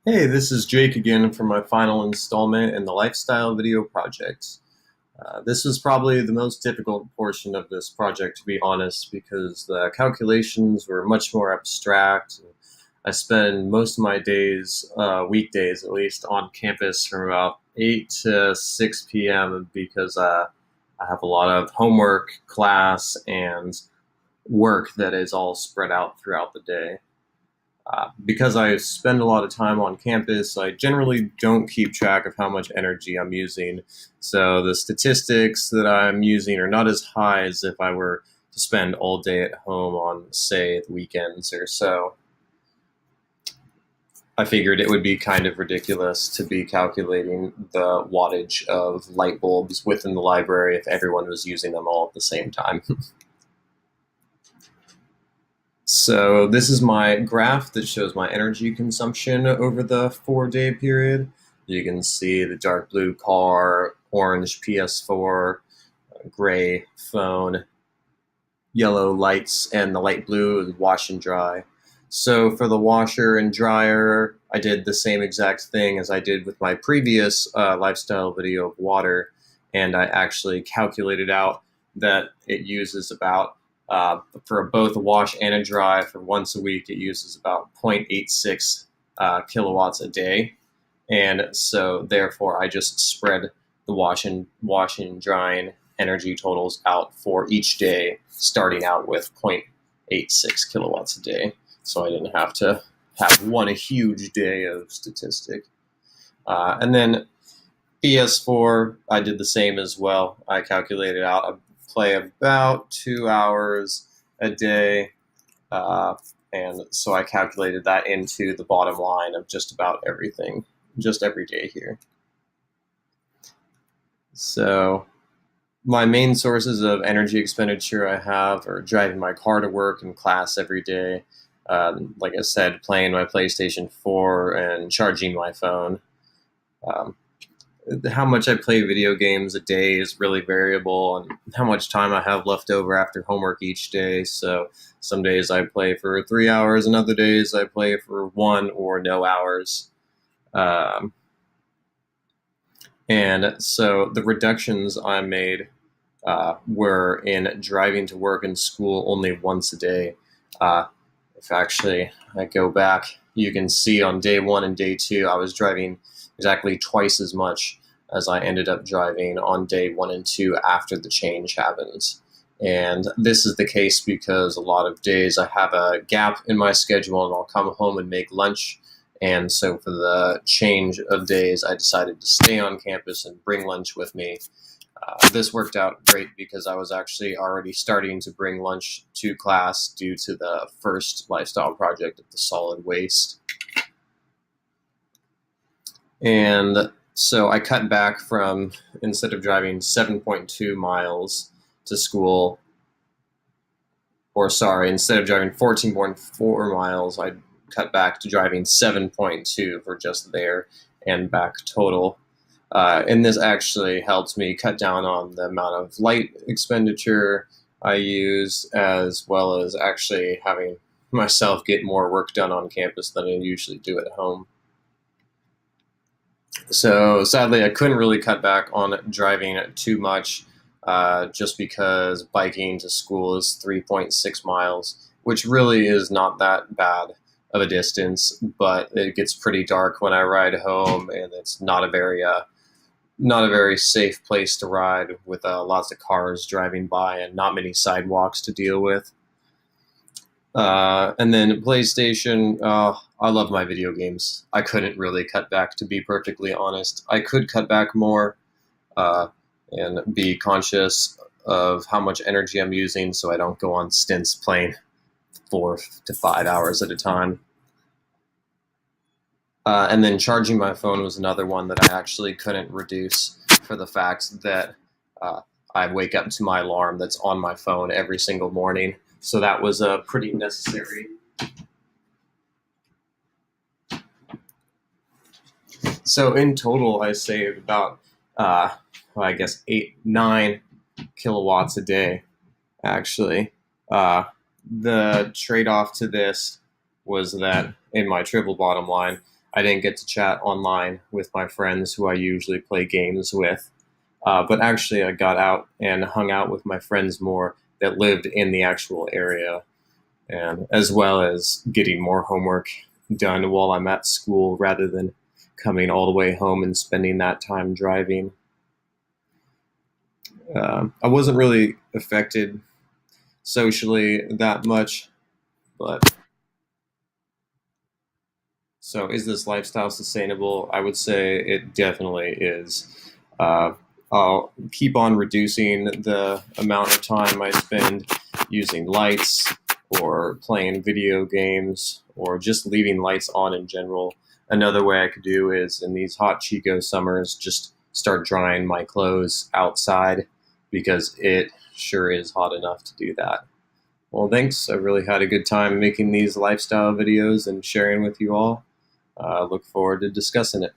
Hey, this is Jake again for my final installment in the lifestyle video project. This was probably the most difficult portion of this project, to be honest, because the calculations were much more abstract. I spend most of my days, weekdays at least, on campus from about 8 to 6 p.m. because I have a lot of homework, class, and work that is all spread out throughout the day. Because I spend a lot of time on campus, I generally don't keep track of how much energy I'm using. So the statistics that I'm using are not as high as if I were to spend all day at home on, say, the weekends or so. I figured it would be kind of ridiculous to be calculating the wattage of light bulbs within the library if everyone was using them all at the same time. So this is my graph that shows my energy consumption over the 4-day period. You can see the dark blue car, orange PS4, gray phone, yellow lights, and the light blue is wash and dry. So for the washer and dryer, I did the same exact thing as I did with my previous lifestyle video of water, and I actually calculated out that it uses about for both a wash and a dry for once a week, it uses about 0.86 kilowatts a day. And so therefore I just spread the washing, drying energy totals out for each day, starting out with 0.86 kilowatts a day. So I didn't have to have one a huge day of statistic. And then PS4, I did the same as well. I calculated out I play about 2 hours a day, and so I calculated that into the bottom line of just about everything, just every day here. So my main sources of energy expenditure I have are driving my car to work and class every day. Like I said, playing my PlayStation 4 and charging my phone. Um, how much I play video games a day is really variable, and how much time I have left over after homework each day. So some days I play for 3 hours, and other days I play for 1 or no hours. Um, and so the reductions I made were in driving to work and school only once a day. If actually I go back, you can see on day one and day two, I was driving exactly twice as much as I ended up driving on day 1 and 2 after the change happens. And this is the case because a lot of days I have a gap in my schedule and I'll come home and make lunch. And so for the change of days, I decided to stay on campus and bring lunch with me. This worked out great because I was actually already starting to bring lunch to class due to the first lifestyle project of the solid waste. And so I cut back from, instead of driving 7.2 miles to school, or sorry, instead of driving 14.4 miles, I cut back to driving 7.2 for just there and back total. And this actually helps me cut down on the amount of light expenditure I use, as well as actually having myself get more work done on campus than I usually do at home. So sadly, I couldn't really cut back on driving too much, just because biking to school is 3.6 miles, which really is not that bad of a distance, but it gets pretty dark when I ride home, and it's not a very safe place to ride with lots of cars driving by and not many sidewalks to deal with. And then PlayStation, I love my video games. I couldn't really cut back, to be perfectly honest. I could cut back more uh, and be conscious of how much energy I'm using so I don't go on stints playing 4 to 5 hours at a time. And then charging my phone was another one that I actually couldn't reduce for the fact that uh, I wake up to my alarm that's on my phone every single morning. So that was pretty necessary. So in total, I saved about, I guess, 9 kilowatts a day, actually. Uh, the trade off to this was that in my triple bottom line, I didn't get to chat online with my friends who I usually play games with. But actually, I got out and hung out with my friends more that lived in the actual area, and as well as getting more homework done while I'm at school rather than coming all the way home and spending that time driving. I wasn't really affected socially that much, but so is this lifestyle sustainable? I would say it definitely is. Uh, I'll keep on reducing the amount of time I spend using lights or playing video games or just leaving lights on in general. Another way I could do is in these hot Chico summers, just start drying my clothes outside because it sure is hot enough to do that. Well, thanks. I really had a good time making these lifestyle videos and sharing with you all. Look forward to discussing it.